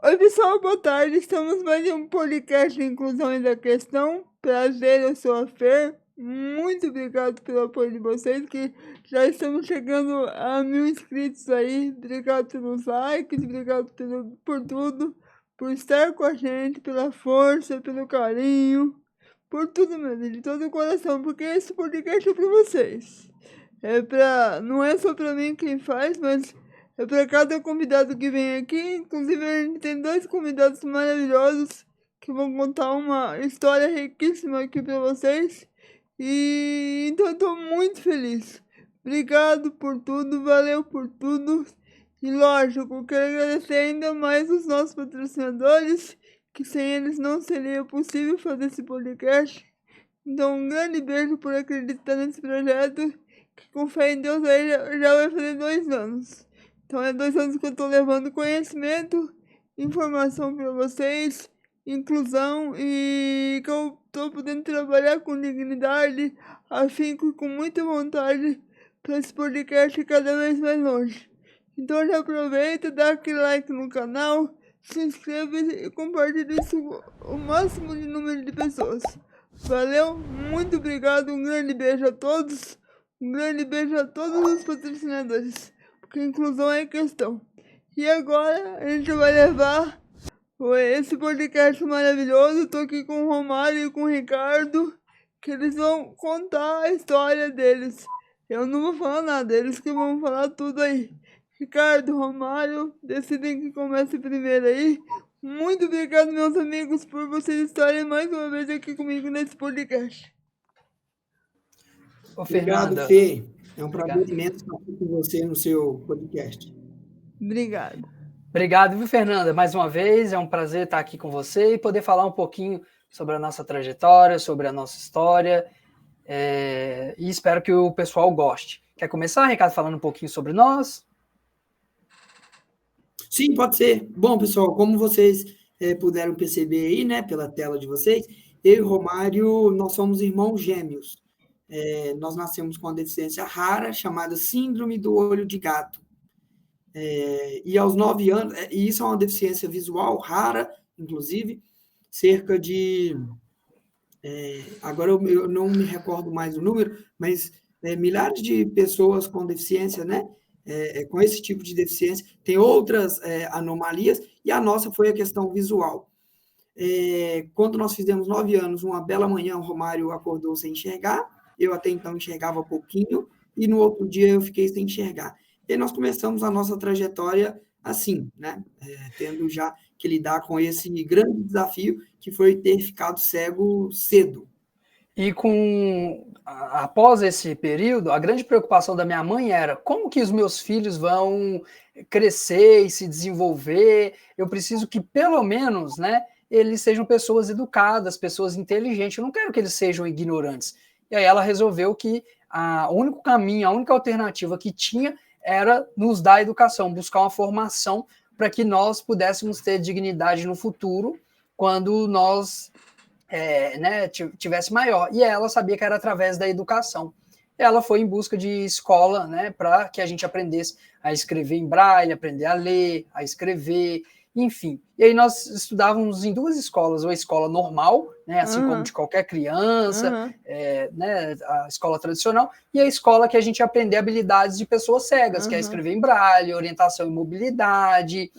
Oi, pessoal, boa tarde. Estamos mais em um podcast de inclusão e da questão. Prazer, eu sou a Fer. Muito obrigado pelo apoio de vocês, que já estamos chegando a 1.000 inscritos aí. Obrigado pelos likes, obrigado por tudo, por estar com a gente, pela força, pelo carinho, por tudo mesmo, de todo o coração, porque esse podcast é para vocês. Não é só para mim quem faz, mas é para cada convidado que vem aqui. Inclusive, a gente tem 2 convidados maravilhosos que vão contar uma história riquíssima aqui para vocês. E então eu tô muito feliz. Obrigado por tudo, valeu por tudo. E lógico, quero agradecer ainda mais os nossos patrocinadores, que sem eles não seria possível fazer esse podcast. Então, um grande beijo por acreditar nesse projeto, que com fé em Deus aí já vai fazer 2 anos. Então, é 2 anos que eu estou levando conhecimento, informação para vocês, inclusão, e que eu estou podendo trabalhar com dignidade, afinco e com muita vontade para esse podcast ir cada vez mais longe. Então, já aproveita, dá aquele like no canal, se inscreva e compartilhe isso o máximo de número de pessoas. Valeu, muito obrigado, um grande beijo a todos, um grande beijo a todos os patrocinadores, porque inclusão é questão. E agora a gente vai levar esse podcast maravilhoso. Tô aqui com o Romário e com o Ricardo, que eles vão contar a história deles. Eu não vou falar nada, eles que vão falar tudo aí. Ricardo, Romário, decidem que comece primeiro aí. Muito obrigado, meus amigos, por vocês estarem mais uma vez aqui comigo nesse podcast. Ô, Obrigado, Fernanda. Fê. É um prazer Obrigado. imenso estar aqui com você no seu podcast. Obrigado. Obrigado, viu, Fernanda? Mais uma vez, é um prazer estar aqui com você e poder falar um pouquinho sobre a nossa trajetória, sobre a nossa história, e espero que o pessoal goste. Quer começar, Ricardo, falando um pouquinho sobre nós? Sim, pode ser. Bom, pessoal, como vocês puderam perceber aí, né, pela tela de vocês, eu e o Romário, nós somos irmãos gêmeos. Nós nascemos com uma deficiência rara chamada Síndrome do Olho de Gato. E aos 9 anos, e isso é uma deficiência visual rara, inclusive, cerca de... agora eu não me recordo mais o número, mas milhares de pessoas com deficiência, né? Com esse tipo de deficiência, tem outras anomalias, e a nossa foi a questão visual. Quando nós fizemos 9 anos, uma bela manhã, o Romário acordou sem enxergar, eu até então enxergava pouquinho, e no outro dia eu fiquei sem enxergar. E aí nós começamos a nossa trajetória assim, né? Tendo já que lidar com esse grande desafio, que foi ter ficado cego cedo. E após esse período, a grande preocupação da minha mãe era como que os meus filhos vão crescer e se desenvolver. Eu preciso que, pelo menos, né, eles sejam pessoas educadas, pessoas inteligentes. Eu não quero que eles sejam ignorantes. E aí ela resolveu que o único caminho, a única alternativa que tinha era nos dar educação, buscar uma formação para que nós pudéssemos ter dignidade no futuro, quando nós né, tivesse maior. E ela sabia que era através da educação. Ela foi em busca de escola, né, para que a gente aprendesse a escrever em braille, aprender a ler, a escrever, enfim. E aí nós estudávamos em 2 escolas, a escola normal, né, assim como de qualquer criança, né, a escola tradicional, e a escola que a gente aprender habilidades de pessoas cegas, que é escrever em braille, orientação em mobilidade,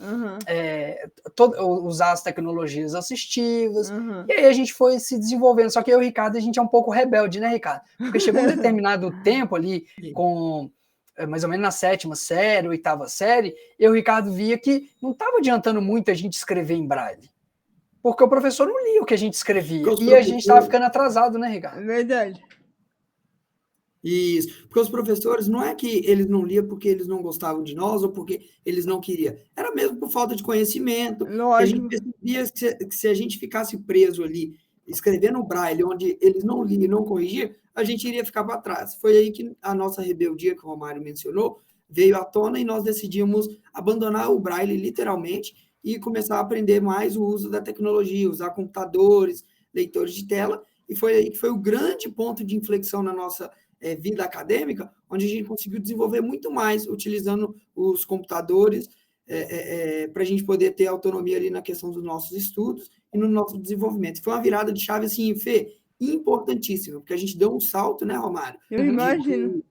usar as tecnologias assistivas, e aí a gente foi se desenvolvendo. Só que eu e o Ricardo, a gente é um pouco rebelde, né, Ricardo? Porque chegou um determinado tempo ali, com mais ou menos na 7ª série, 8ª série, eu e o Ricardo via que não estava adiantando muito a gente escrever em braille. Porque o professor não lia o que a gente escrevia. E a gente estava ficando atrasado, né, Ricardo? É verdade. Isso, porque os professores, não é que eles não liam porque eles não gostavam de nós ou porque eles não queriam, era mesmo por falta de conhecimento, que a gente percebia que se a gente ficasse preso ali, escrevendo o braille, onde eles não liam e não corrigiam, a gente iria ficar para trás. Foi aí que a nossa rebeldia, que o Romário mencionou, veio à tona e nós decidimos abandonar o braille, literalmente, e começar a aprender mais o uso da tecnologia, usar computadores, leitores de tela, e foi aí que foi o grande ponto de inflexão na nossa vida acadêmica, onde a gente conseguiu desenvolver muito mais utilizando os computadores, para a gente poder ter autonomia ali na questão dos nossos estudos e no nosso desenvolvimento. Foi uma virada de chave, assim, Fê, importantíssima, porque a gente deu um salto, né, Romário? Eu imagino.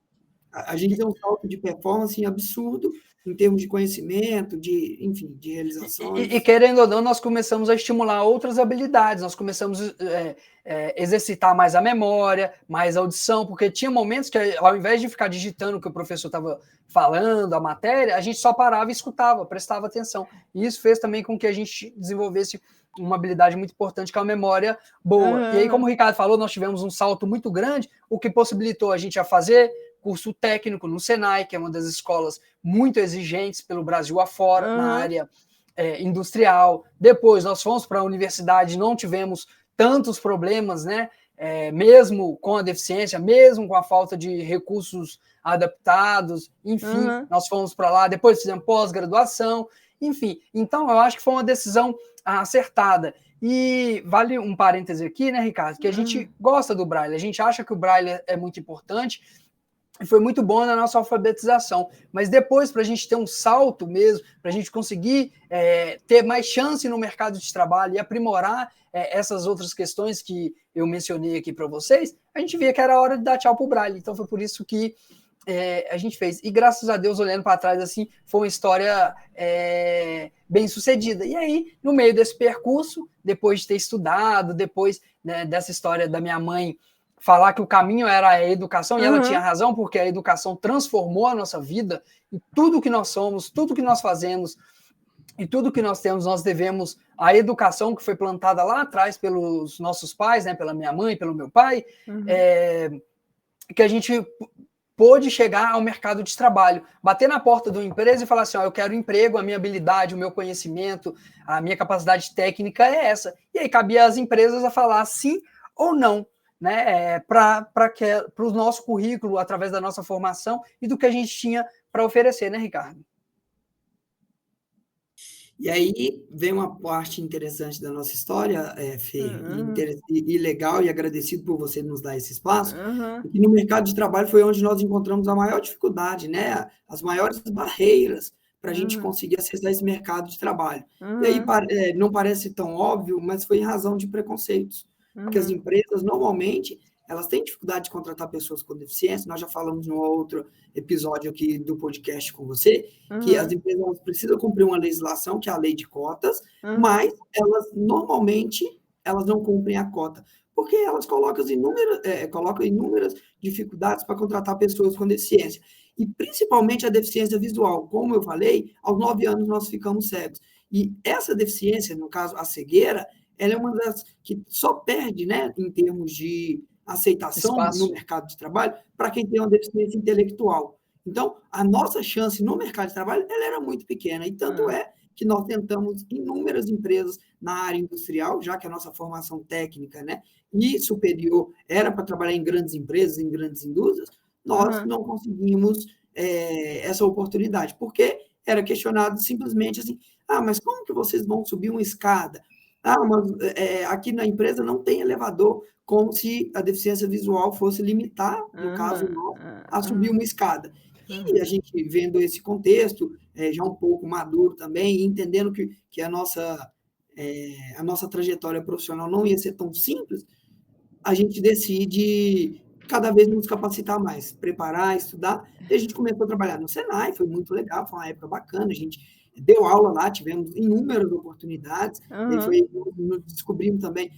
A gente deu um salto de performance absurdo em termos de conhecimento, enfim, de realizações. E querendo ou não, nós começamos a estimular outras habilidades, nós começamos a exercitar mais a memória, mais a audição, porque tinha momentos que, ao invés de ficar digitando o que o professor estava falando, a matéria, a gente só parava e escutava, prestava atenção. E isso fez também com que a gente desenvolvesse uma habilidade muito importante, que é a memória boa. E aí, como o Ricardo falou, nós tivemos um salto muito grande, o que possibilitou a gente a fazer curso técnico no Senai, que é uma das escolas muito exigentes pelo Brasil afora, na área industrial. Depois nós fomos para a universidade, não tivemos tantos problemas, né? Mesmo com a deficiência, mesmo com a falta de recursos adaptados, enfim, nós fomos para lá, depois fizemos pós-graduação, enfim. Então, eu acho que foi uma decisão acertada. E vale um parêntese aqui, né, Ricardo, que a gente gosta do Braille, a gente acha que o Braille é muito importante, e foi muito bom na nossa alfabetização, mas depois, para a gente ter um salto mesmo, para a gente conseguir ter mais chance no mercado de trabalho e aprimorar essas outras questões que eu mencionei aqui para vocês, a gente via que era hora de dar tchau para o Braille. Então foi por isso que a gente fez. E graças a Deus, olhando para trás, assim, foi uma história bem sucedida. E aí, no meio desse percurso, depois de ter estudado, depois, né, dessa história da minha mãe falar que o caminho era a educação, e ela tinha razão, porque a educação transformou a nossa vida, e tudo que nós somos, tudo que nós fazemos, e tudo que nós temos, nós devemos à educação que foi plantada lá atrás pelos nossos pais, né, pela minha mãe, pelo meu pai, que a gente pôde chegar ao mercado de trabalho, bater na porta de uma empresa e falar assim, eu quero emprego, a minha habilidade, o meu conhecimento, a minha capacidade técnica é essa. E aí cabia às empresas a falar sim ou não, né, para o nosso currículo, através da nossa formação e do que a gente tinha para oferecer, né, Ricardo? E aí vem uma parte interessante da nossa história, Fê, e legal, e agradecido por você nos dar esse espaço, que no mercado de trabalho foi onde nós encontramos a maior dificuldade, né, as maiores barreiras para a gente conseguir acessar esse mercado de trabalho. E aí não parece tão óbvio, mas foi em razão de preconceitos. Porque as empresas, normalmente, elas têm dificuldade de contratar pessoas com deficiência. Nós já falamos em um outro episódio aqui do podcast com você, que as empresas precisam cumprir uma legislação, que é a lei de cotas, mas elas, normalmente, elas não cumprem a cota, porque elas colocam inúmeras dificuldades para contratar pessoas com deficiência. E, principalmente, a deficiência visual. Como eu falei, aos 9 anos nós ficamos cegos. E essa deficiência, no caso, a cegueira, ela é uma das que só perde, né, em termos de aceitação no mercado de trabalho para quem tem uma deficiência intelectual. Então, a nossa chance no mercado de trabalho ela era muito pequena, e tanto é que nós tentamos inúmeras empresas na área industrial, já que a nossa formação técnica, né, e superior era para trabalhar em grandes empresas, em grandes indústrias, nós não conseguimos essa oportunidade, porque era questionado simplesmente assim, mas como que vocês vão subir uma escada? Mas aqui na empresa não tem elevador, como se a deficiência visual fosse limitar, no caso nosso, a subir uma escada. E a gente vendo esse contexto, já um pouco maduro também, entendendo que a nossa trajetória profissional não ia ser tão simples, a gente decide cada vez nos capacitar mais, preparar, estudar, e a gente começou a trabalhar no Senai, foi muito legal, foi uma época bacana, a gente deu aula lá, tivemos inúmeras oportunidades, e nos descobrimos também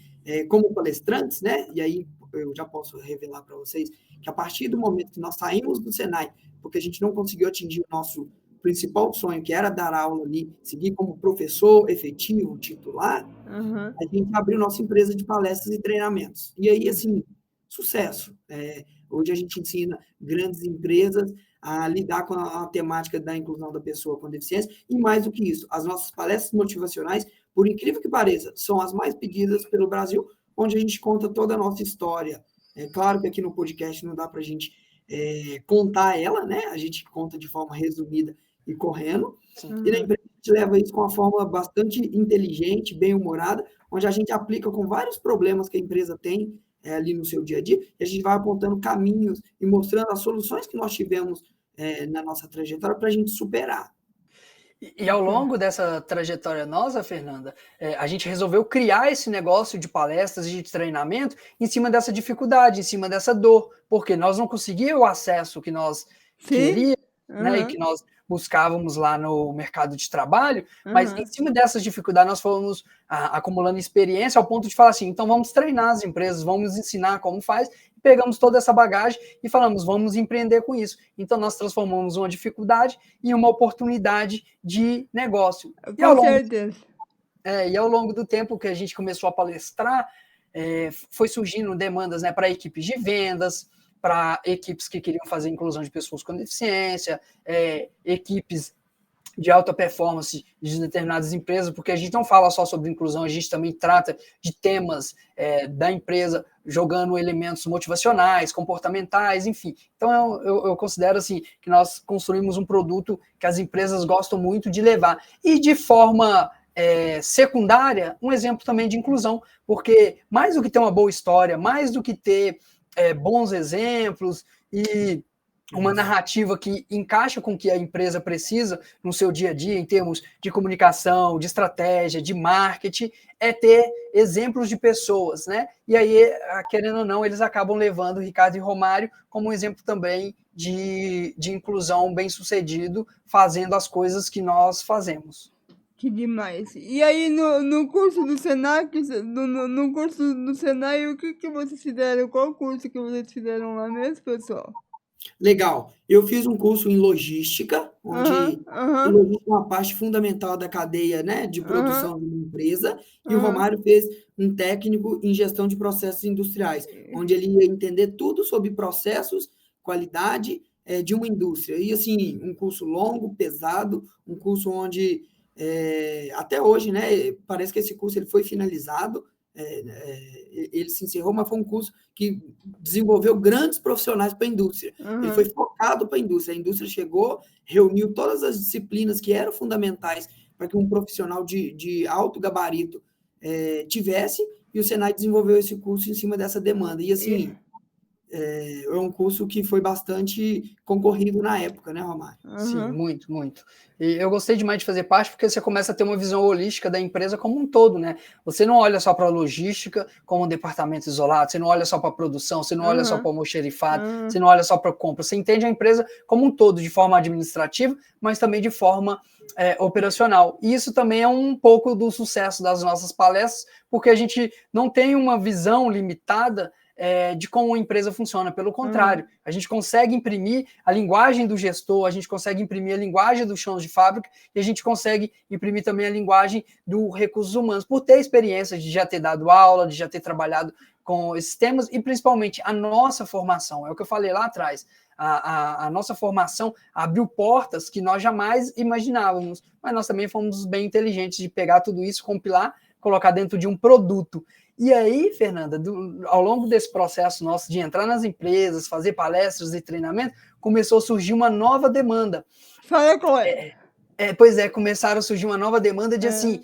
como palestrantes, né? E aí eu já posso revelar para vocês que a partir do momento que nós saímos do Senai, porque a gente não conseguiu atingir o nosso principal sonho, que era dar aula ali, seguir como professor efetivo, titular, a gente abriu nossa empresa de palestras e treinamentos. E aí, assim, sucesso. Hoje a gente ensina grandes empresas a lidar com a temática da inclusão da pessoa com deficiência, e mais do que isso, as nossas palestras motivacionais, por incrível que pareça, são as mais pedidas pelo Brasil, onde a gente conta toda a nossa história. É claro que aqui no podcast não dá para a gente contar ela, né? A gente conta de forma resumida e correndo, e na empresa a gente leva isso com uma forma bastante inteligente, bem-humorada, onde a gente aplica com vários problemas que a empresa tem ali no seu dia a dia, e a gente vai apontando caminhos e mostrando as soluções que nós tivemos na nossa trajetória para a gente superar. E ao longo dessa trajetória nossa, Fernanda, a gente resolveu criar esse negócio de palestras e de treinamento em cima dessa dificuldade, em cima dessa dor, porque nós não conseguíamos o acesso que nós Sim. queríamos, né, e que nós buscávamos lá no mercado de trabalho, mas em cima dessas dificuldades nós fomos acumulando experiência ao ponto de falar assim, então vamos treinar as empresas, vamos ensinar como faz, pegamos toda essa bagagem e falamos, vamos empreender com isso. Então nós transformamos uma dificuldade em uma oportunidade de negócio. Com certeza. E ao longo do tempo que a gente começou a palestrar, foi surgindo demandas, né, para equipes de vendas, para equipes que queriam fazer inclusão de pessoas com deficiência, equipes de alta performance de determinadas empresas, porque a gente não fala só sobre inclusão, a gente também trata de temas da empresa, jogando elementos motivacionais, comportamentais, enfim. Então, eu considero assim, que nós construímos um produto que as empresas gostam muito de levar. E de forma secundária, um exemplo também de inclusão, porque mais do que ter uma boa história, mais do que ter bons exemplos e uma narrativa que encaixa com o que a empresa precisa no seu dia a dia, em termos de comunicação, de estratégia, de marketing, é ter exemplos de pessoas, né? E aí, querendo ou não, eles acabam levando o Ricardo e Romário como um exemplo também de inclusão bem-sucedido, fazendo as coisas que nós fazemos. Que demais. E aí, no curso do Senac, no curso do Senai, o que vocês fizeram? Qual curso que vocês fizeram lá mesmo, pessoal? Legal. Eu fiz um curso em logística, onde logística é uma parte fundamental da cadeia, né, de produção de uma empresa, e o Romário fez um técnico em gestão de processos industriais, onde ele ia entender tudo sobre processos, qualidade de uma indústria. E, assim, um curso longo, pesado, um curso onde, até hoje, né, parece que esse curso ele foi finalizado, ele se encerrou, mas foi um curso que desenvolveu grandes profissionais para a indústria. Ele foi focado para a indústria chegou, reuniu todas as disciplinas que eram fundamentais para que um profissional de alto gabarito tivesse, e o Senai desenvolveu esse curso em cima dessa demanda. E, assim, é um curso que foi bastante concorrido na época, né, Romário? Sim, muito, muito. E eu gostei demais de fazer parte porque você começa a ter uma visão holística da empresa como um todo, né? Você não olha só para a logística como um departamento isolado, você não olha só para a produção, você não olha só para o almoxerifado, você não olha só para a compra, você entende a empresa como um todo, de forma administrativa, mas também de forma operacional. E isso também é um pouco do sucesso das nossas palestras, porque a gente não tem uma visão limitada de como a empresa funciona. Pelo contrário, a gente consegue imprimir a linguagem do gestor, a gente consegue imprimir a linguagem dos chãos de fábrica e a gente consegue imprimir também a linguagem do recursos humanos, por ter experiência de já ter dado aula, de já ter trabalhado com esses temas e principalmente a nossa formação. É o que eu falei lá atrás. A nossa formação abriu portas que nós jamais imaginávamos, mas nós também fomos bem inteligentes de pegar tudo isso, compilar, colocar dentro de um produto. E aí, Fernanda, ao longo desse processo nosso de entrar nas empresas, fazer palestras e treinamento, começou a surgir uma nova demanda. Fala com ele. Pois é, começaram a surgir uma nova demanda de assim,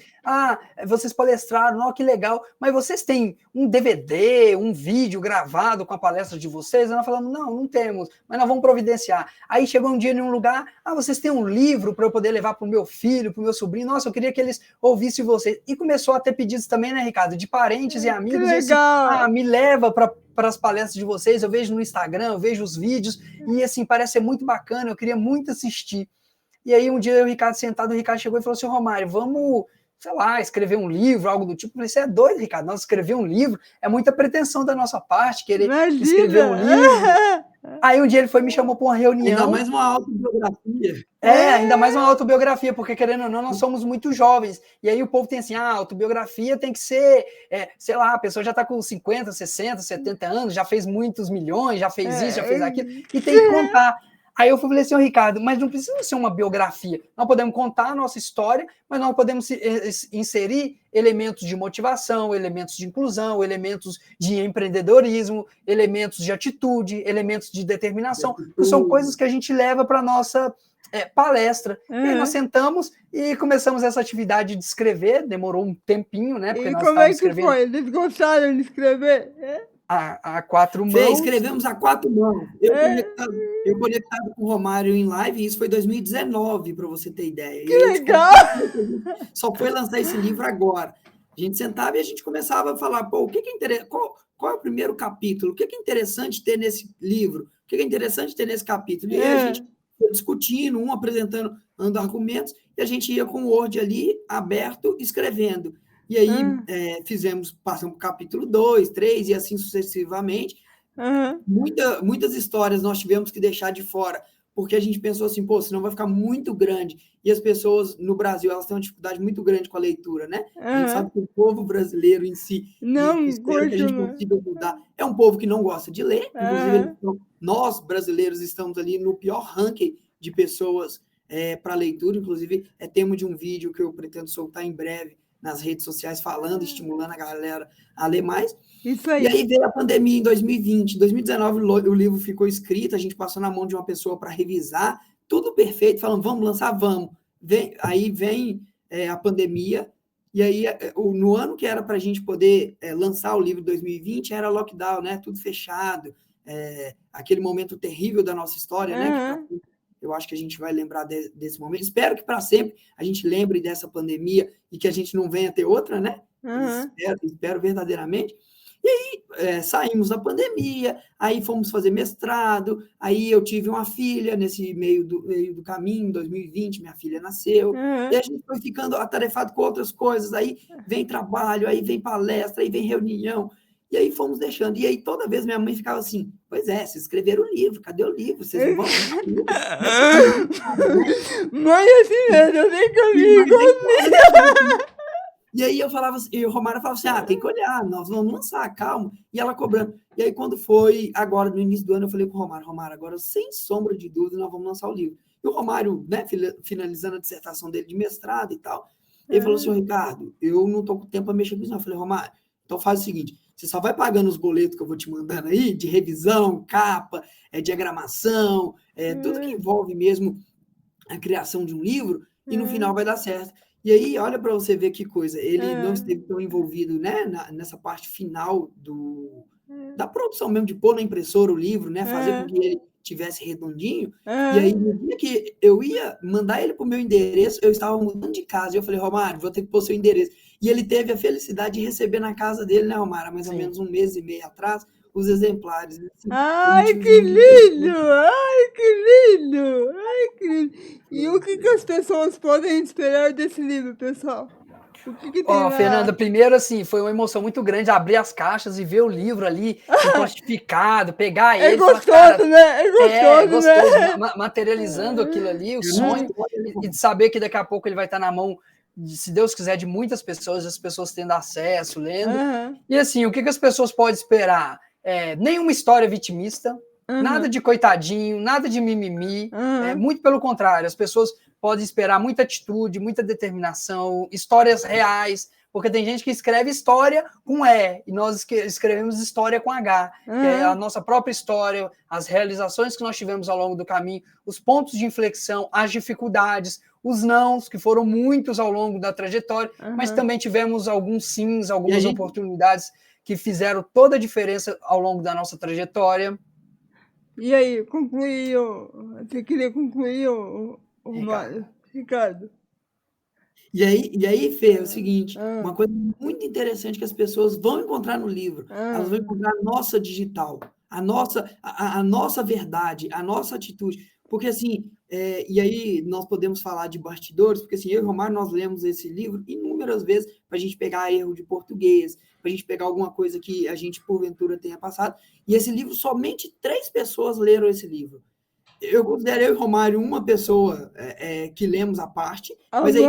vocês palestraram, que legal, mas vocês têm um DVD, um vídeo gravado com a palestra de vocês? E nós falamos, não temos, mas nós vamos providenciar. Aí chegou um dia em um lugar, vocês têm um livro para eu poder levar para o meu filho, para o meu sobrinho, nossa, eu queria que eles ouvissem vocês. E começou a ter pedidos também, né, Ricardo, de parentes e amigos, que legal. Assim, me leva para as palestras de vocês, eu vejo no Instagram, eu vejo os vídeos, e assim, parece ser muito bacana, eu queria muito assistir. E aí um dia eu e o Ricardo sentado, o Ricardo chegou e falou assim, Romário, vamos, sei lá, escrever um livro, algo do tipo. Eu falei, você é doido, Ricardo, nós escrever um livro, é muita pretensão da nossa parte, querer escrever um livro. Aí um dia ele foi me chamou para uma reunião. Ainda mais uma autobiografia. Ainda mais uma autobiografia, porque querendo ou não, nós somos muito jovens. E aí o povo tem assim, autobiografia tem que ser, sei lá, a pessoa já está com 50, 60, 70 anos, já fez muitos milhões, já fez isso, já fez aquilo, e tem que contar. Aí eu falei assim, Ricardo, mas não precisa ser uma biografia. Nós podemos contar a nossa história, mas nós podemos inserir elementos de motivação, elementos de inclusão, elementos de empreendedorismo, elementos de atitude, elementos de determinação. Que são coisas que a gente leva para a nossa palestra. E aí nós sentamos e começamos essa atividade de escrever, demorou um tempinho, né? Porque e nós como é que foi? Eles gostaram de escrever? a quatro Fê, mãos. escrevemos a 4 mãos. Eu conectado com o Romário em live, e isso foi 2019, para você ter ideia. Que E aí legal! só foi lançar esse livro agora. A gente sentava e a gente começava a falar, pô, o que é interessante? Qual é o primeiro capítulo? O que é interessante ter nesse livro? O que é interessante ter nesse capítulo? E aí a gente foi discutindo, um apresentando argumentos, e a gente ia com o Word ali, aberto, escrevendo. E aí passamos para o capítulo 2, 3, e assim sucessivamente. Muitas histórias nós tivemos que deixar de fora, porque a gente pensou assim, pô, senão vai ficar muito grande. E as pessoas no Brasil, elas têm uma dificuldade muito grande com a leitura, né? A gente sabe que o povo brasileiro em si, e espero que a gente consiga mudar, é um povo que não gosta de ler. Inclusive, nós, brasileiros, estamos ali no pior ranking de pessoas para leitura. Inclusive, é tema de um vídeo que eu pretendo soltar em breve nas redes sociais, falando, estimulando a galera a ler mais. Isso aí. E aí veio a pandemia em 2020. Em 2019, o livro ficou escrito, a gente passou na mão de uma pessoa para revisar, tudo perfeito, falando, vamos lançar, vamos. Aí vem a pandemia, e aí no ano que era para a gente poder lançar o livro em 2020, era lockdown, né? Tudo fechado, aquele momento terrível da nossa história, né? Que eu acho que a gente vai lembrar desse momento. Espero que para sempre a gente lembre dessa pandemia e que a gente não venha ter outra, né? Espero verdadeiramente. E aí saímos da pandemia, aí fomos fazer mestrado, aí eu tive uma filha nesse meio do caminho, em 2020, minha filha nasceu, e a gente foi ficando atarefado com outras coisas, aí vem trabalho, aí vem palestra, aí vem reunião, e aí fomos deixando. E aí toda vez minha mãe ficava assim, pois vocês escreveram o livro, cadê o livro? Vocês não vão lançar o livro? Mãe, assim mesmo, eu nem comigo. E aí eu falava assim, e o Romário falava assim, tem que olhar, nós vamos lançar, calma. E ela cobrando. E aí quando foi agora, no início do ano, eu falei com o Romário, agora sem sombra de dúvida, nós vamos lançar o livro. E o Romário, né, finalizando a dissertação dele de mestrado e tal, ele falou assim, Ricardo, eu não estou com tempo para mexer com isso não. Eu falei, Romário, então faz o seguinte, você só vai pagando os boletos que eu vou te mandando aí, de revisão, capa, diagramação, tudo que envolve mesmo a criação de um livro, e no final vai dar certo. E aí, olha para você ver que coisa, ele não esteve tão envolvido, né, nessa parte final da produção mesmo, de pôr na impressora o livro, né, fazer com que ele tivesse redondinho, e aí no dia que eu ia mandar ele para o meu endereço, eu estava mudando de casa, e eu falei, Romário, vou ter que pôr seu endereço. E ele teve a felicidade de receber na casa dele, né, Romário, há mais ou menos 1 mês e meio atrás, os exemplares. Assim, ai, que lindo! Ai, que lindo! Ai, que lindo! E o que as pessoas podem esperar desse livro, pessoal? O que tem lá? Fernanda, primeiro, assim, foi uma emoção muito grande abrir as caixas e ver o livro ali, plastificado, pegar ele. É gostoso, falar, cara, né? É gostoso, né? Materializando aquilo ali, o sonho, e de saber que daqui a pouco ele vai estar na mão, se Deus quiser, de muitas pessoas, as pessoas tendo acesso, lendo. E assim, o que as pessoas podem esperar? Nenhuma história vitimista, nada de coitadinho, nada de mimimi, muito pelo contrário, as pessoas podem esperar muita atitude, muita determinação, histórias reais, porque tem gente que escreve história com E, e nós escrevemos história com H, que é a nossa própria história, as realizações que nós tivemos ao longo do caminho, os pontos de inflexão, as dificuldades, os nãos, que foram muitos ao longo da trajetória, mas também tivemos alguns sims, algumas oportunidades que fizeram toda a diferença ao longo da nossa trajetória. E aí, concluiu? Você queria concluir, Ricardo? E aí, Fê, é o seguinte, uma coisa muito interessante que as pessoas vão encontrar no livro, elas vão encontrar a nossa digital, a nossa verdade, a nossa atitude, porque assim, e aí nós podemos falar de bastidores, porque assim, eu e o Romário, nós lemos esse livro inúmeras vezes para a gente pegar erro de português, para a gente pegar alguma coisa que a gente, porventura, tenha passado, e esse livro, somente 3 pessoas leram esse livro. Eu considero eu e Romário uma pessoa que lemos a parte, mas aí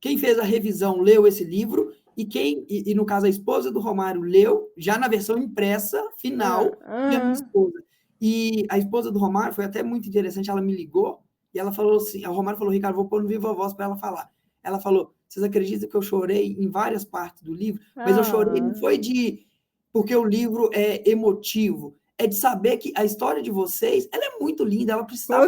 quem fez a revisão leu esse livro, e no caso a esposa do Romário leu, já na versão impressa, final, e a minha esposa. E a esposa do Romário foi até muito interessante, ela me ligou, e ela falou assim, o Romário falou, Ricardo, vou pôr no Viva Voz para ela falar. Ela falou, vocês acreditam que eu chorei em várias partes do livro? Mas eu chorei, não foi porque o livro é emotivo, é de saber que a história de vocês, ela é muito linda, ela precisava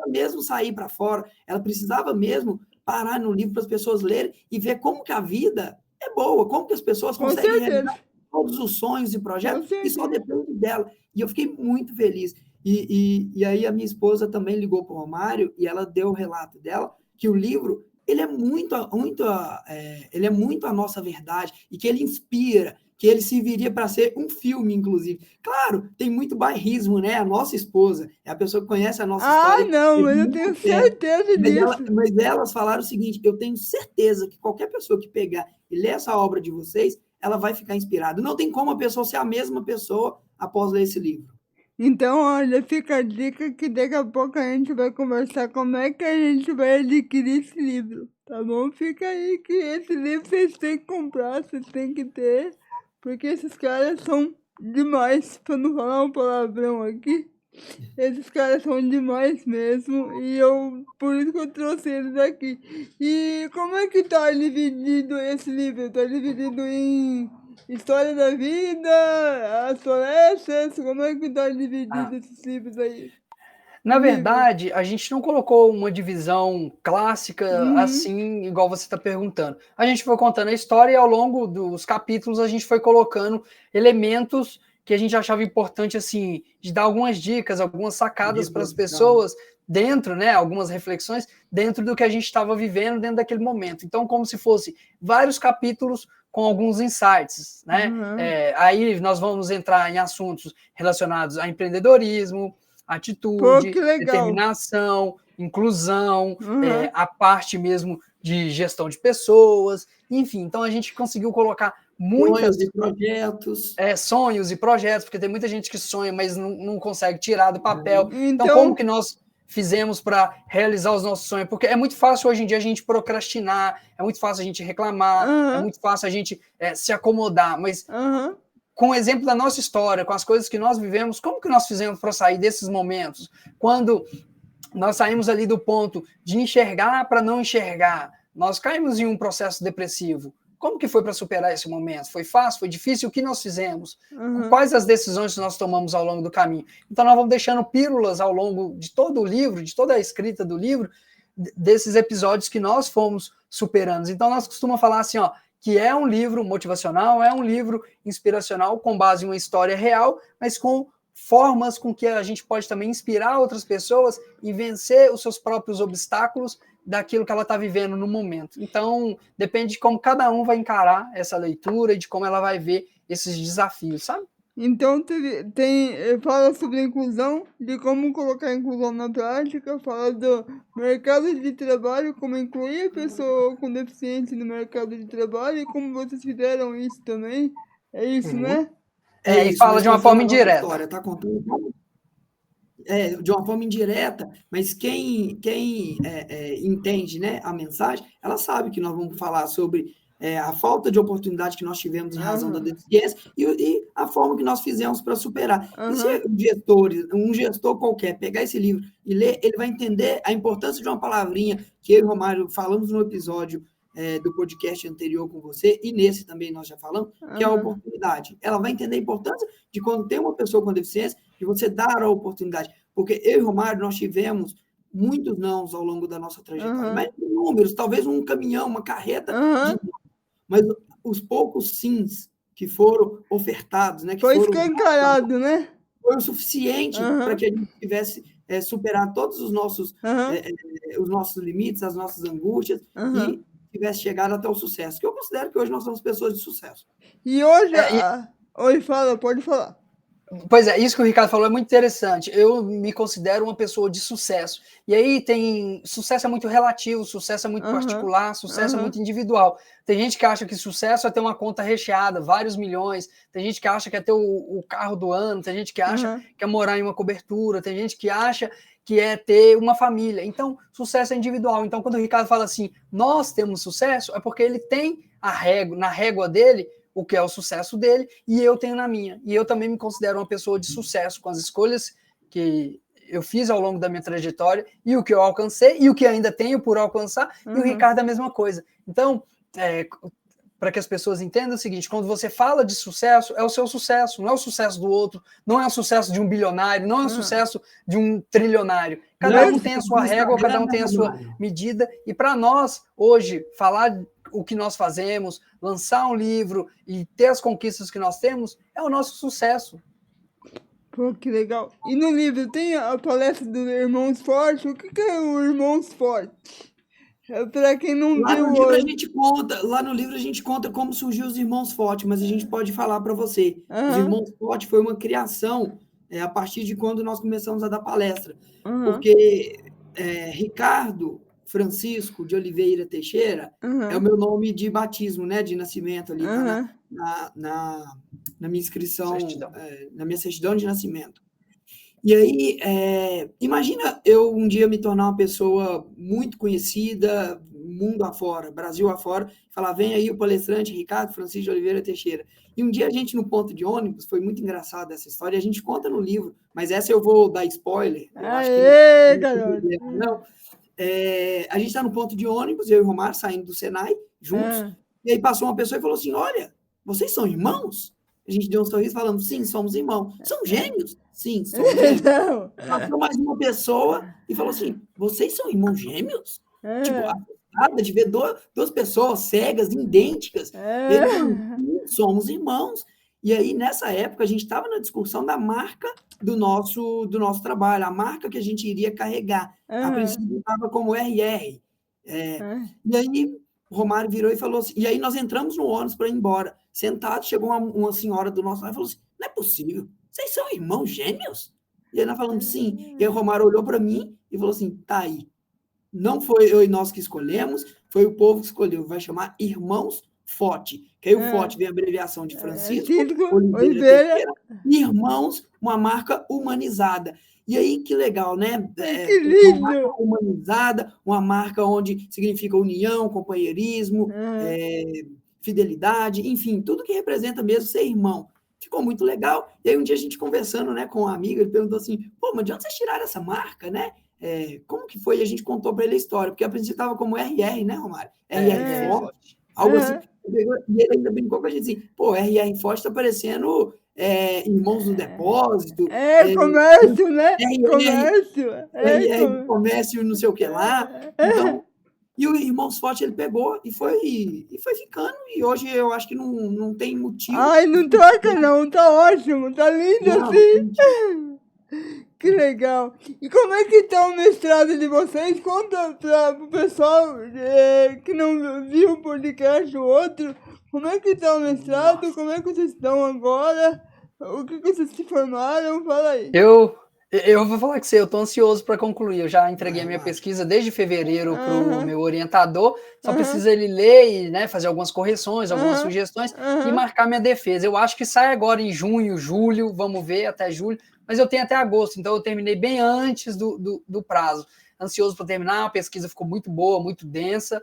mesmo sair para fora, ela precisava mesmo parar no livro para as pessoas lerem e ver como que a vida, é boa. Como que as pessoas Com conseguem certeza. realizar todos os sonhos e Com projetos e só certeza. depende dela. E eu fiquei muito feliz. E aí a minha esposa também ligou para o Romário e ela deu o relato dela que o livro ele é ele é muito a nossa verdade e que ele inspira, que ele serviria para ser um filme, inclusive. Claro, tem muito bairrismo, né? A nossa esposa é a pessoa que conhece a nossa história Não, de mas eu muito tenho tempo. certeza disso. Mas elas falaram o seguinte: eu tenho certeza que qualquer pessoa que pegar e ler essa obra de vocês, ela vai ficar inspirada. Não tem como a pessoa ser a mesma pessoa após ler esse livro. Então, olha, fica a dica que daqui a pouco a gente vai conversar como é que a gente vai adquirir esse livro, tá bom? Fica aí que esse livro vocês têm que comprar, vocês têm que ter, porque esses caras são demais, pra não falar um palavrão aqui. Esses caras são demais mesmo, e por isso que eu trouxe eles aqui. E como é que tá dividido esse livro? Tá dividido em história da vida, as florestas, como é que tá dividido esses livros aí? Na Livros. verdade, a gente não colocou uma divisão clássica Uhum, assim, igual você está perguntando. A gente foi contando a história e ao longo dos capítulos a gente foi colocando elementos que a gente achava importante, assim, de dar algumas dicas, algumas sacadas para as Reflexão. pessoas dentro, né, algumas reflexões dentro do que a gente estava vivendo dentro daquele momento. Então, como se fosse vários capítulos com alguns insights, né? uhum. Aí nós vamos entrar em assuntos relacionados a empreendedorismo, Pô, atitude, que legal. determinação, inclusão, Uhum, a parte mesmo de gestão de pessoas, enfim. Então a gente conseguiu colocar Sonhos muitas e projetos. sonhos e projetos, porque tem muita gente que sonha, mas não consegue tirar do papel. Então, como Então, que nós fizemos para realizar os nossos sonhos? Porque é muito fácil hoje em dia a gente procrastinar, é muito fácil a gente reclamar, é aham, muito fácil a gente se acomodar, mas aham, com o exemplo da nossa história, com as coisas que nós vivemos, como que nós fizemos para sair desses momentos? Quando nós saímos ali do ponto de enxergar para não enxergar, nós caímos em um processo depressivo. Como que foi para superar esse momento? Foi fácil? Foi difícil? O que nós fizemos? aham. Quais as decisões que nós tomamos ao longo do caminho? Então, nós vamos deixando pílulas ao longo de todo o livro, de toda a escrita do livro, desses episódios que nós fomos superando. Então, nós costumamos falar assim, ó, que é um livro motivacional, é um livro inspiracional com base em uma história real, mas com formas com que a gente pode também inspirar outras pessoas e vencer os seus próprios obstáculos daquilo que ela está vivendo no momento. Então, depende de como cada um vai encarar essa leitura e de como ela vai ver esses desafios, sabe? Então, fala sobre a inclusão, de como colocar a inclusão na prática, fala do mercado de trabalho, como incluir a pessoa com deficiência no mercado de trabalho e como vocês fizeram isso também. É isso, Uhum. né? É E isso, fala mas de uma contando forma a nossa indireta. história, tá contando de uma forma indireta, mas quem entende, né, a mensagem, ela sabe que nós vamos falar sobre a falta de oportunidade que nós tivemos em razão da Aham, deficiência e a forma que nós fizemos para superar. E se aham, um gestor qualquer pegar esse livro e ler, ele vai entender a importância de uma palavrinha que eu e o Romário falamos no episódio do podcast anterior com você, e nesse também nós já falamos, que é a aham, oportunidade. Ela vai entender a importância de quando tem uma pessoa com deficiência, de você dar a oportunidade. Porque eu e o Romário, nós tivemos muitos nãos ao longo da nossa trajetória, aham, mas números, talvez um caminhão, uma carreta, aham. mas os poucos sims que foram ofertados, né, que Foi foram escancarado, né? foi o suficiente para Aham, que a gente tivesse superar todos aham, os nossos limites, as nossas angústias aham. e tivesse chegado até o sucesso. Que eu considero que hoje nós somos pessoas de sucesso. E hoje, É, oi, fala, pode falar. Pois é, isso que o Ricardo falou é muito interessante. Eu me considero uma pessoa de sucesso. E aí tem. Sucesso é muito relativo, sucesso é muito Aham, particular, sucesso é aham, muito individual. Tem gente que acha que sucesso é ter uma conta recheada, vários milhões. Tem gente que acha que é ter o carro do ano, tem gente que acha aham, que é morar em uma cobertura, tem gente que acha que é ter uma família. Então, sucesso é individual. Então, quando o Ricardo fala assim, nós temos sucesso, é porque ele tem na régua dele o que é o sucesso dele, e eu tenho na minha. E eu também me considero uma pessoa de sucesso com as escolhas que eu fiz ao longo da minha trajetória, e o que eu alcancei, e o que ainda tenho por alcançar, e o Ricardo é a mesma coisa. Então, para que as pessoas entendam o seguinte, quando você fala de sucesso, é o seu sucesso, não é o sucesso do outro, não é o sucesso de um bilionário, não é o sucesso de um trilionário. Cada um tem a sua régua, cada um tem a sua medida, e para nós, hoje, falar o que nós fazemos, lançar um livro e ter as conquistas que nós temos, é o nosso sucesso. Pô, que legal. E no livro tem a palestra do Irmãos Forte? O que é o Irmãos Forte? Para quem não Lá viu no livro a hoje. gente conta, lá no livro a gente conta como surgiu os Irmãos Forte, mas a gente pode falar para você. Os Aham, Irmãos Forte foi uma criação a partir de quando nós começamos a dar palestra, aham, porque Ricardo Francisco de Oliveira Teixeira é o aham, meu nome de batismo, né, de nascimento ali, está aham, na minha inscrição, Certidão. na minha certidão de nascimento. E aí, imagina eu um dia me tornar uma pessoa muito conhecida, mundo afora, Brasil afora, falar, vem aí o palestrante Ricardo Francisco de Oliveira Teixeira. E um dia a gente no ponto de ônibus, foi muito engraçado essa história, a gente conta no livro, mas essa eu vou dar spoiler, eu acho que não Aê, tem garoto! problema, não. A gente está no ponto de ônibus, eu e o Romário saindo do Senai, juntos, Ah, e aí passou uma pessoa e falou assim, olha, vocês são irmãos? A gente deu um sorriso falando, sim, somos irmãos. São gêmeos? Sim, somos gêmeos. não. Passou mais uma pessoa e falou assim, vocês são irmãos gêmeos? Tipo, Ah, assustada de ver duas pessoas cegas, idênticas. Ele falou, ah, sim, somos irmãos. E aí, nessa época, a gente estava na discussão da marca do nosso trabalho, a marca que a gente iria carregar. A ah, princípio, estava como RR. ah. E aí, o Romário virou e falou assim, e aí nós entramos no ônibus para ir embora. Sentado, chegou uma senhora do nosso lado e falou assim, não é possível, vocês são irmãos gêmeos? E aí nós falamos, sim. E aí o Romário olhou para mim e falou assim, tá aí. Não foi eu e nós que escolhemos, foi o povo que escolheu. Vai chamar Irmãos Forte. Que aí o Forte vem a abreviação de Francisco Cítrico, Oliveira Oliveira, Teixeira. Irmãos, uma marca humanizada. E aí, que legal, né? que Uma marca lindo! humanizada, uma marca onde significa união, companheirismo, Ah, fidelidade, enfim, tudo que representa mesmo ser irmão. Ficou muito legal. E aí, um dia a gente conversando, né, com um amigo, ele perguntou assim, pô, mas de onde vocês tiraram essa marca, né? Como que foi? E a gente contou para ele a história, porque a princípio estava como RR, né, Romário? RR Forte, algo assim. E ele ainda brincou com a gente assim, pô, RR Forte está parecendo Irmãos do Depósito, comércio, né? RR, Comércio. RR do Comércio, não sei o que lá. Então, e o Irmãos Forte ele pegou e foi ficando, e hoje eu acho que não tem motivo. Ai, não troca não, tá ótimo, tá lindo Não, assim. Que legal. E como é que tá o mestrado de vocês? Conta para o pessoal que não viu o podcast o outro. Como é que tá o mestrado? Nossa. Como é que vocês estão agora? O que vocês se formaram? Fala aí. Eu vou falar que eu estou ansioso para concluir. Eu já entreguei a minha Vai. pesquisa desde fevereiro para o Aham, meu orientador. Só aham, precisa ele ler e, né, fazer algumas correções, algumas aham, sugestões e aham. marcar minha defesa. Eu acho que sai agora em junho, julho, vamos ver, até julho. Mas eu tenho até agosto, então eu terminei bem antes do prazo. Ansioso para terminar, a pesquisa ficou muito boa, muito densa,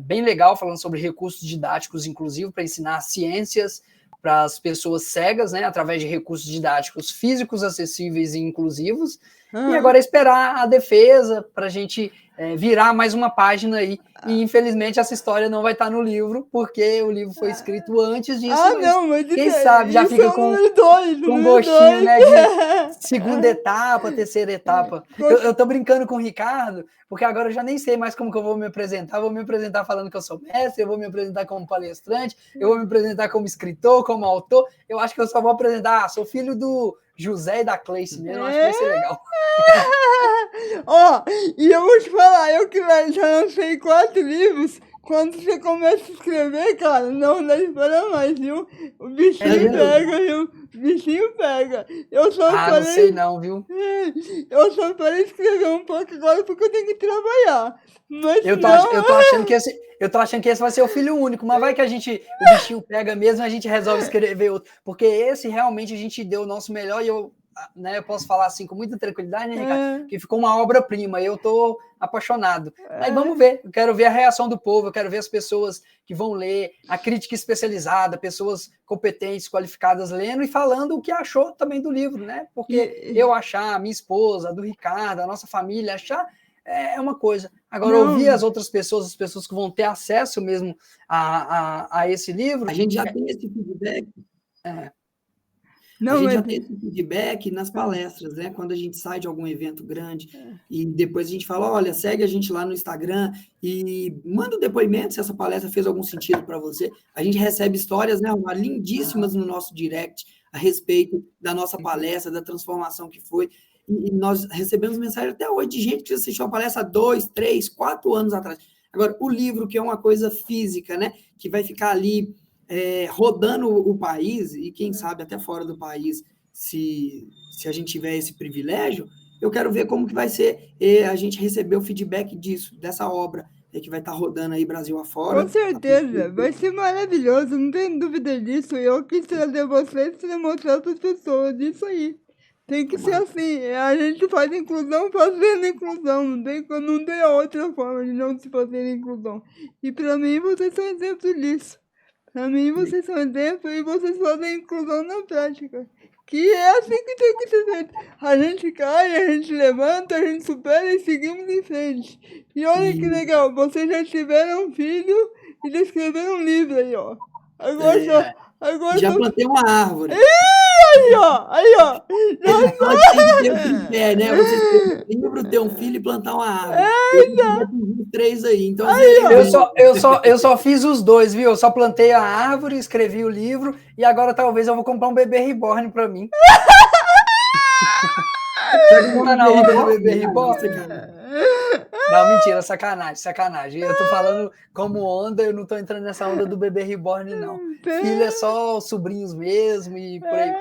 bem legal, falando sobre recursos didáticos, inclusive, para ensinar ciências para as pessoas cegas, né, através de recursos didáticos físicos, acessíveis e inclusivos. E agora é esperar a defesa para a gente virar mais uma página aí. E, infelizmente, essa história não vai estar no livro, porque o livro foi escrito antes disso, mas Não, mas quem sabe já fica é o com número 2, um gostinho, né, de segunda etapa, terceira etapa. Eu tô brincando com o Ricardo, porque agora eu já nem sei mais como que eu vou me apresentar. Eu vou me apresentar falando que eu sou mestre, eu vou me apresentar como palestrante, eu vou me apresentar como escritor, como autor. Eu acho que eu só vou apresentar, sou filho do José e da Cleice mesmo, eu acho que vai ser legal. Ó, e eu vou te falar, eu que já lancei 4 livros, quando você começa a escrever, cara, não dá para mais, viu? O bichinho pega, viu? O bichinho pega. Eu só não sei não, viu? Eu só parei de escrever um pouco agora porque eu tenho que trabalhar. Mas eu tô achando que esse vai ser o filho único, mas vai que o bichinho pega mesmo e a gente resolve escrever outro. Porque esse realmente a gente deu o nosso melhor e eu posso falar assim com muita tranquilidade, né, Ricardo? Que ficou uma obra-prima, eu tô apaixonado. Mas vamos ver, eu quero ver a reação do povo, eu quero ver as pessoas que vão ler, a crítica especializada, pessoas competentes, qualificadas lendo e falando o que achou também do livro, né? Porque eu achar, a minha esposa, a do Ricardo, a nossa família, achar é uma coisa. Agora, ouvir as outras pessoas, as pessoas que vão ter acesso mesmo a esse livro... A gente já tem esse feedback. A Não, gente mas... já tem esse feedback nas palestras, né? Quando a gente sai de algum evento grande e depois a gente fala, olha, segue a gente lá no Instagram e manda um depoimento se essa palestra fez algum sentido para você. A gente recebe histórias, né, lindíssimas no nosso direct a respeito da nossa palestra, da transformação que foi. E nós recebemos mensagem até hoje de gente que assistiu a palestra há 2, 3, 4 anos atrás. Agora, o livro, que é uma coisa física, né, que vai ficar ali rodando o país, e quem sabe até fora do país, se a gente tiver esse privilégio, eu quero ver como que vai ser a gente receber o feedback disso, dessa obra que vai estar rodando aí Brasil afora. Com certeza, vai ser maravilhoso, não tem dúvida disso. Eu quis trazer vocês para mostrar para as pessoas isso aí. Tem que ser assim, a gente faz inclusão fazendo inclusão, não tem outra forma de não se fazer inclusão. E para mim vocês são exemplos disso. Para mim vocês são exemplos e vocês fazem inclusão na prática. Que é assim que tem que ser feito. A gente cai, a gente levanta, a gente supera e seguimos em frente. E olha que legal, vocês já tiveram um filho e já escreveram um livro aí, ó. Agora já plantei uma árvore. Aí, ó. Pode ter um pé, né? Você ter um livro, ter um filho e plantar uma árvore. Eu já fiz 3 aí, então... Eu só fiz os 2, viu? Eu só plantei a árvore, escrevi o livro, e agora talvez eu vou comprar um bebê reborn para mim. Tá na onda do bebê reborn? Não, mentira, sacanagem. Eu tô falando como onda, eu não tô entrando nessa onda do bebê reborn, não. Filho é só os sobrinhos mesmo e por aí.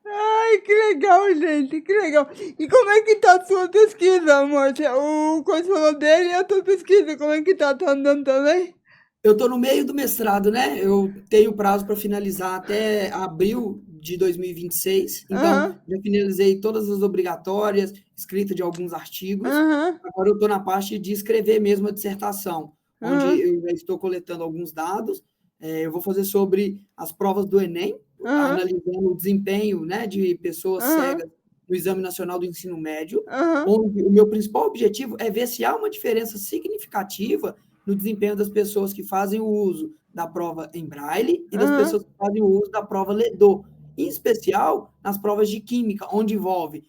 Ai, que legal, gente, que legal. E como é que tá a sua pesquisa, amor? O coisa falou dele e a tua pesquisa, como é que tá? Tá andando também? Eu estou no meio do mestrado, né? Eu tenho prazo para finalizar até abril de 2026. Então, já finalizei todas as obrigatórias, escrita de alguns artigos. Agora eu estou na parte de escrever mesmo a dissertação, onde eu já estou coletando alguns dados. Eu vou fazer sobre as provas do Enem, analisando o desempenho, né, de pessoas cegas no Exame Nacional do Ensino Médio, onde o meu principal objetivo é ver se há uma diferença significativa no desempenho das pessoas que fazem o uso da prova em Braille e das pessoas que fazem o uso da prova Ledô, em especial nas provas de Química, onde envolve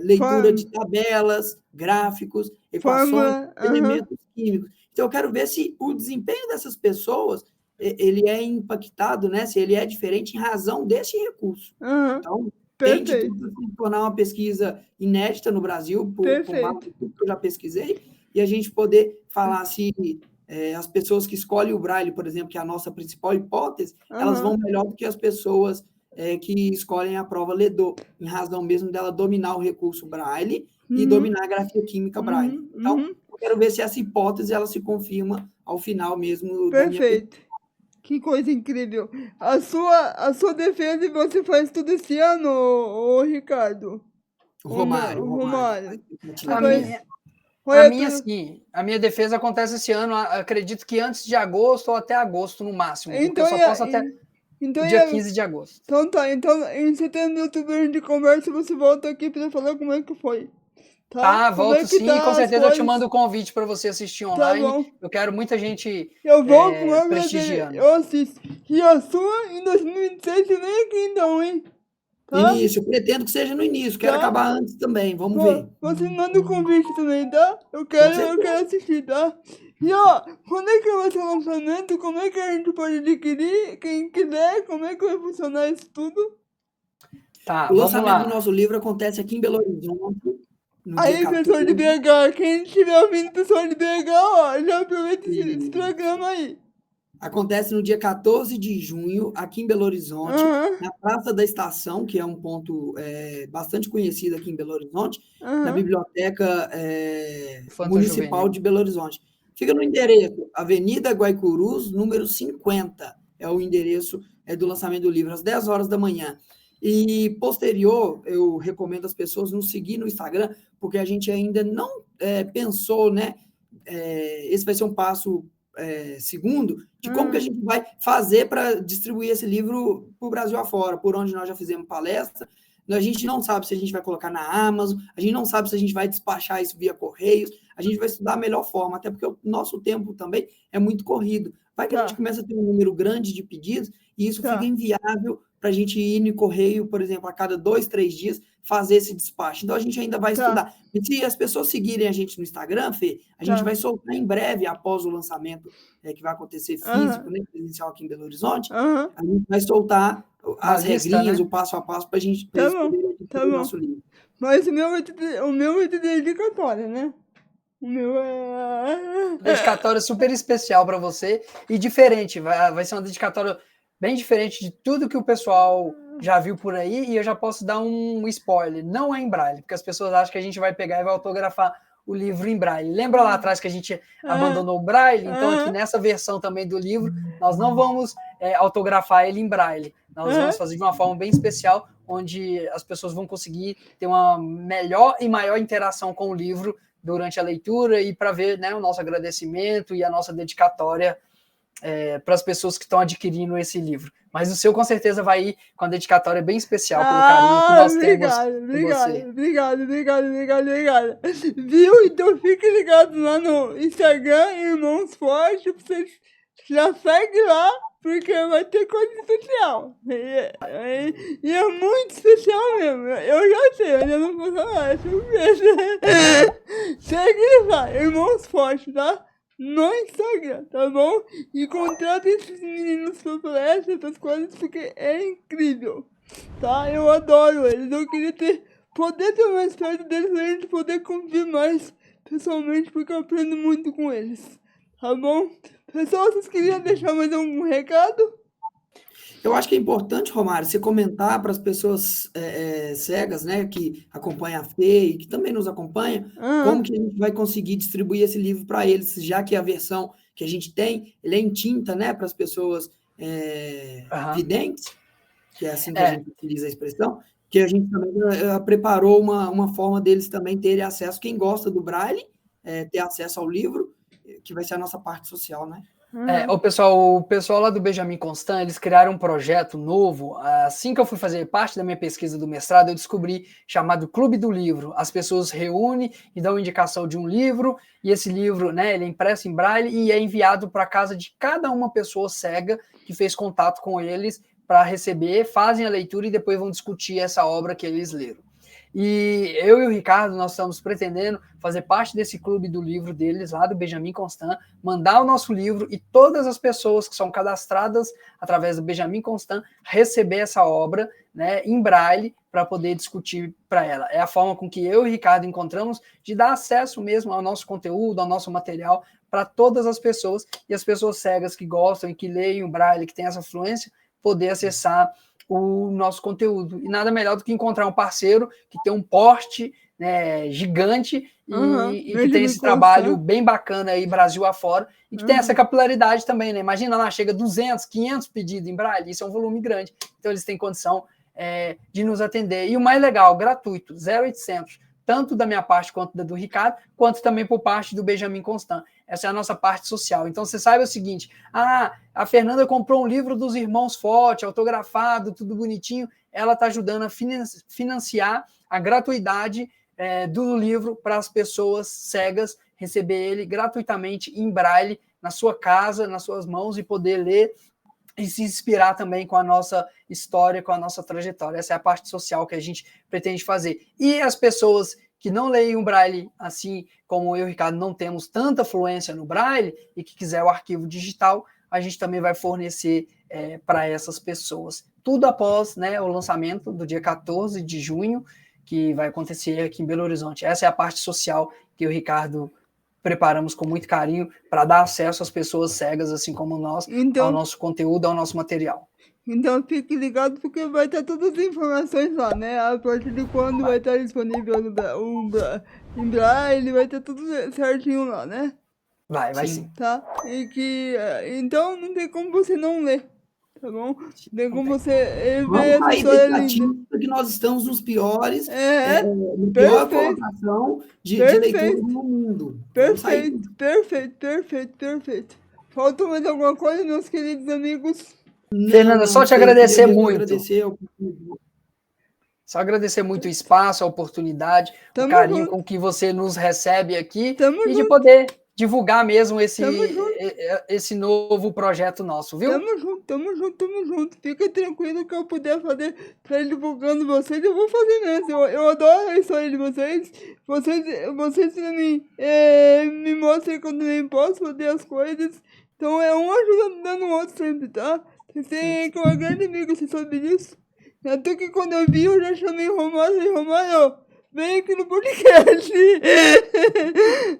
leitura de tabelas, gráficos, equações, elementos químicos. Então, eu quero ver se o desempenho dessas pessoas ele é impactado, né? Se ele é diferente em razão desse recurso. Então, tem de tudo se tornar uma pesquisa inédita no Brasil, por base de tudo que eu já pesquisei, e a gente poder falar se as pessoas que escolhem o Braille, por exemplo, que é a nossa principal hipótese, elas vão melhor do que as pessoas que escolhem a prova Ledô, em razão mesmo dela dominar o recurso Braille e dominar a grafia química Braille. Então, eu quero ver se essa hipótese ela se confirma ao final mesmo da minha pesquisa. Que coisa incrível. A sua defesa, você faz tudo esse ano, ô Ricardo? Romário. A minha defesa acontece esse ano, acredito que antes de agosto ou até agosto no máximo, então, porque eu só posso até dia 15 de agosto. Então em setembro, outubro, a gente conversa e você volta aqui para falar como é que foi. Tá, volto sim, com certeza eu te mando o convite para você assistir online. Tá bom. Eu quero muita gente prestigiando. Eu assisto. E a sua, em 2026, você vem aqui então, hein? Tá? Início, eu pretendo que seja no início, quero acabar antes também, vamos ver. Você manda o convite também, tá? Eu quero assistir, tá? E ó, quando é que vai ser o lançamento? Como é que a gente pode adquirir? Quem quiser, como é que vai funcionar isso tudo? Tá, o lançamento do nosso livro acontece aqui em Belo Horizonte. Aí, pessoal de BH, quem estiver ouvindo, pessoal de BH, ó, já aproveita esse programa aí. Acontece no dia 14 de junho, aqui em Belo Horizonte, na Praça da Estação, que é um ponto bastante conhecido aqui em Belo Horizonte, na Biblioteca Municipal de Belo Horizonte. Fica no endereço Avenida Guaicurus, número 50, é o endereço do lançamento do livro, às 10 horas da manhã. E posterior, eu recomendo as pessoas nos seguir no Instagram, porque a gente ainda não pensou, né? Esse vai ser um passo segundo, de como que a gente vai fazer para distribuir esse livro para o Brasil afora, por onde nós já fizemos palestra. A gente não sabe se a gente vai colocar na Amazon, a gente não sabe se a gente vai despachar isso via Correios, a gente vai estudar a melhor forma, até porque o nosso tempo também é muito corrido. Vai que a gente começa a ter um número grande de pedidos e isso fica inviável para a gente ir no correio, por exemplo, a cada 2, 3 dias, fazer esse despacho. Então, a gente ainda vai estudar. E se as pessoas seguirem a gente no Instagram, Fê, a gente vai soltar em breve, após o lançamento, que vai acontecer físico, né, presencial aqui em Belo Horizonte, a gente vai soltar as regrinhas, né? O passo a passo, para a gente poderem adquirir o nosso livro. Mas o meu vai ter dedicatória, né? O meu é... Dedicatória super especial para você e diferente. Vai ser uma dedicatória bem diferente de tudo que o pessoal já viu por aí, e eu já posso dar um spoiler. Não é em braille, porque as pessoas acham que a gente vai pegar e vai autografar o livro em braille. Lembra lá atrás que a gente abandonou o braille? Então, aqui nessa versão também do livro, nós não vamos autografar ele em braille. Nós vamos fazer de uma forma bem especial, onde as pessoas vão conseguir ter uma melhor e maior interação com o livro durante a leitura e para ver, né, o nosso agradecimento e a nossa dedicatória para as pessoas que estão adquirindo esse livro. Mas o seu, com certeza, vai ir com a dedicatória bem especial, pelo carinho que nós temos por você. Viu? Então fique ligado lá no Instagram, Irmãos Forte, vocês já segue lá, porque vai ter coisa especial. E é muito especial mesmo. Eu já sei, eu ainda não vou falar, é surpresa. Segue lá, Irmãos Forte, tá? No Instagram, tá bom? E contrata esses meninos pra palestra, essas coisas, porque é incrível, tá? Eu adoro eles, eu queria poder ter mais perto deles, pra gente poder conviver mais pessoalmente, porque eu aprendo muito com eles, tá bom? Pessoal, vocês queriam deixar mais algum recado? Eu acho que é importante, Romário, você comentar para as pessoas cegas, né, que acompanham a Fê e que também nos acompanham, como que a gente vai conseguir distribuir esse livro para eles, já que a versão que a gente tem, ele é em tinta, né, para as pessoas videntes, que é assim que a gente utiliza a expressão, que a gente também preparou uma forma deles também terem acesso, quem gosta do Braille, ter acesso ao livro, que vai ser a nossa parte social, né? O pessoal lá do Benjamin Constant, eles criaram um projeto novo. Assim que eu fui fazer parte da minha pesquisa do mestrado, eu descobri, chamado Clube do Livro. As pessoas reúnem e dão indicação de um livro, e esse livro, né, ele é impresso em braille e é enviado para a casa de cada uma pessoa cega que fez contato com eles para receber, fazem a leitura e depois vão discutir essa obra que eles leram. E eu e o Ricardo, nós estamos pretendendo fazer parte desse clube do livro deles, lá do Benjamin Constant, mandar o nosso livro e todas as pessoas que são cadastradas através do Benjamin Constant receber essa obra, né, em braille, para poder discutir para ela. É a forma com que eu e o Ricardo encontramos de dar acesso mesmo ao nosso conteúdo, ao nosso material, para todas as pessoas, e as pessoas cegas que gostam e que leem o braille, que têm essa fluência, poder acessar o nosso conteúdo. E nada melhor do que encontrar um parceiro que tem um porte, né, gigante e que tem esse trabalho bem bacana aí, Brasil afora, e que tem essa capilaridade também, né? Imagina lá, chega 200, 500 pedidos em braille, isso é um volume grande. Então eles têm condição de nos atender. E o mais legal, gratuito, 0800, tanto da minha parte quanto da do Ricardo, quanto também por parte do Benjamin Constant. Essa é a nossa parte social. Então, você saiba o seguinte, a Fernanda comprou um livro dos Irmãos Forte, autografado, tudo bonitinho, ela está ajudando a financiar a gratuidade do livro para as pessoas cegas, receber ele gratuitamente em braille, na sua casa, nas suas mãos, e poder ler e se inspirar também com a nossa história, com a nossa trajetória. Essa é a parte social que a gente pretende fazer. E as pessoas que não leem o braille, assim como eu e o Ricardo não temos tanta fluência no braille, e que quiser o arquivo digital, a gente também vai fornecer para essas pessoas. Tudo após, né, o lançamento do dia 14 de junho, que vai acontecer aqui em Belo Horizonte. Essa é a parte social que eu e o Ricardo preparamos com muito carinho para dar acesso às pessoas cegas, assim como nós, ao nosso conteúdo, ao nosso material. Então fique ligado, porque vai ter todas as informações lá, né? A partir de quando vai estar disponível em braille, vai ter tudo certinho lá, né? Vai sim. Tá? E que, então não tem como você não ler, tá bom? Tem como você ver essa história linda. Porque nós estamos nos piores, na pior colocação de leitura no mundo. Perfeito. Falta mais alguma coisa, meus queridos amigos? Fernanda, só te agradecer muito. Só agradecer muito o espaço, a oportunidade, o carinho com que você nos recebe aqui, e de divulgar mesmo Tamo junto. esse novo projeto nosso, viu? Tamo junto, tamo junto, tamo junto. Fica tranquilo que eu puder fazer pra ir divulgando vocês, eu vou fazer mesmo. Eu adoro a história de vocês. Vocês pra mim, me mostram que eu também posso fazer as coisas. Então é um ajudando o outro sempre, tá? Vocês têm que é uma grande amiga, você sabe disso? Até que quando eu vi, eu já chamei Romário e Romário, vem aqui no podcast.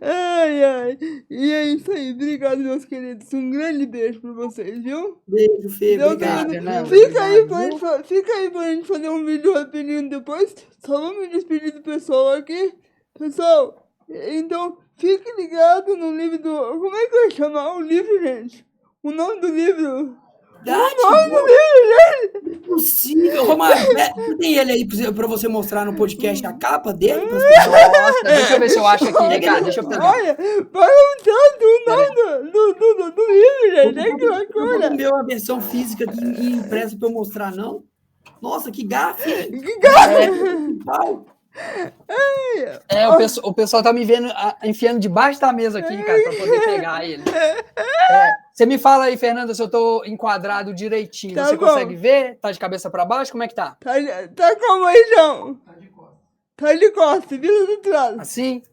Ai, ai. E é isso aí. Obrigado, meus queridos. Um grande beijo pra vocês, viu? Beijo, Fê. Deus Obrigado. te Fernanda. Fica aí, Obrigado, fica aí pra gente fazer um vídeo rapidinho depois. Só vou me despedir do pessoal aqui. Pessoal, então fique ligado no livro do... Como é que eu ia chamar o livro, gente? O nome do livro? Impossível, Romário. Tem ele aí pra você mostrar no podcast a capa dele? Nossa, deixa eu ver se eu acho aqui, Ricardo. Deixa eu pegar. Olha, para um tanto o nome do livro, gente. É que loucura. Não deu a versão física e impressa pra eu mostrar, não? Nossa, que gafe, hein? Que gafe! Pau. O pessoal tá me vendo enfiando debaixo da mesa aqui, Ricardo, pra poder pegar ele. Você me fala aí, Fernanda, se eu tô enquadrado direitinho. Tá Você bom. consegue ver? Tá de cabeça pra baixo? Como é que tá? Tá como aí, João? Tá de costas, vira do outro lado. Assim?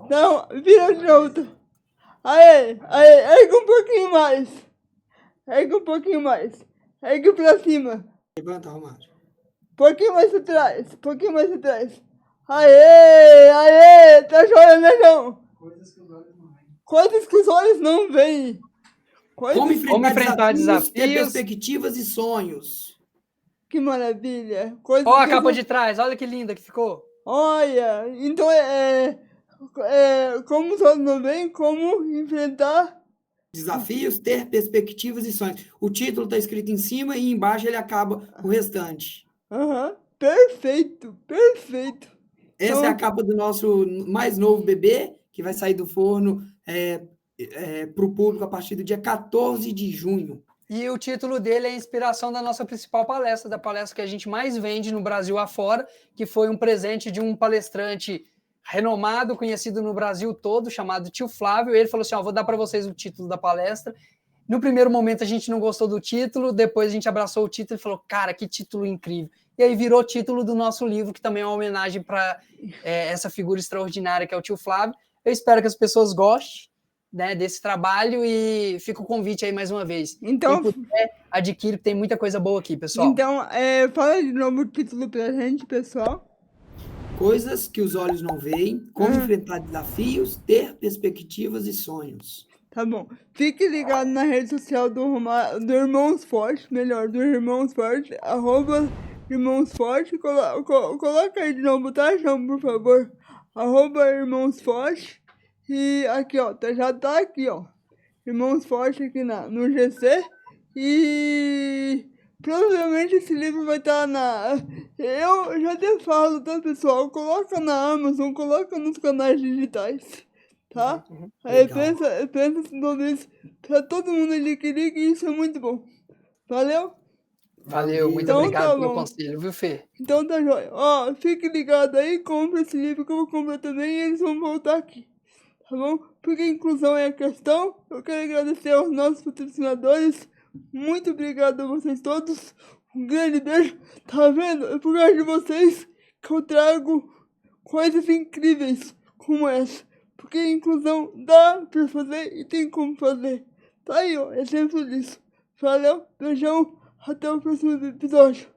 Não, vira de novo. Aí, ergue um pouquinho mais. Ergue um pouquinho mais. Ergue pra cima. Levanta, Romário. Pouquinho mais pra trás. Pouquinho mais pra trás. Aê, tá joia, né, João? Coisas que os olhos não veem. Como enfrentar desafios, ter desafios. perspectivas e sonhos. Que maravilha. Coisas Ó a que capa os- de trás, olha que linda que ficou. Olha, então como os olhos não veem, como enfrentar. Desafios, ter perspectivas e sonhos. O título está escrito em cima e embaixo ele acaba o restante. Aham, perfeito. Essa é a capa do nosso mais novo bebê, que vai sair do forno para o público a partir do dia 14 de junho. E o título dele é a inspiração da nossa principal palestra, da palestra que a gente mais vende no Brasil afora, que foi um presente de um palestrante renomado, conhecido no Brasil todo, chamado Tio Flávio. Ele falou assim, ó, vou dar para vocês o título da palestra. No primeiro momento a gente não gostou do título, depois a gente abraçou o título e falou, cara, que título incrível. E aí virou título do nosso livro, que também é uma homenagem para essa figura extraordinária que é o Tio Flávio. Eu espero que as pessoas gostem, né, desse trabalho e fica o convite aí mais uma vez. Então, Quem puder, adquire, tem muita coisa boa aqui, pessoal. então fala de novo o título pra gente, pessoal. Coisas que os olhos não veem, como enfrentar desafios, ter perspectivas e sonhos. Tá bom. Fique ligado na rede social do Irmãos Forte, do Irmãos Forte, @Irmãos Forte. Coloca aí de novo, tá, João, por favor? @Irmãos Forte. E aqui, ó, já tá aqui, ó. Irmãos Forte aqui no GC. E provavelmente esse livro vai estar Eu já te falo, tá, pessoal? Coloca na Amazon, coloca nos canais digitais, tá? Aí pensa talvez pra todo mundo adquirir, que isso é muito bom. Valeu? Valeu, muito Então, obrigado tá pelo bom. conselho, viu, Fê? Então tá jóia. Ó, fique ligado aí, compra esse livro que eu vou comprar também e eles vão voltar aqui. Tá bom? Porque inclusão é a questão. Eu quero agradecer aos nossos patrocinadores. Muito obrigado a vocês todos. Um grande beijo. Tá vendo? É por causa de vocês que eu trago coisas incríveis como essa. Porque inclusão dá pra fazer e tem como fazer. Tá aí, ó. Exemplo disso. Valeu, beijão. Até o próximo episódio.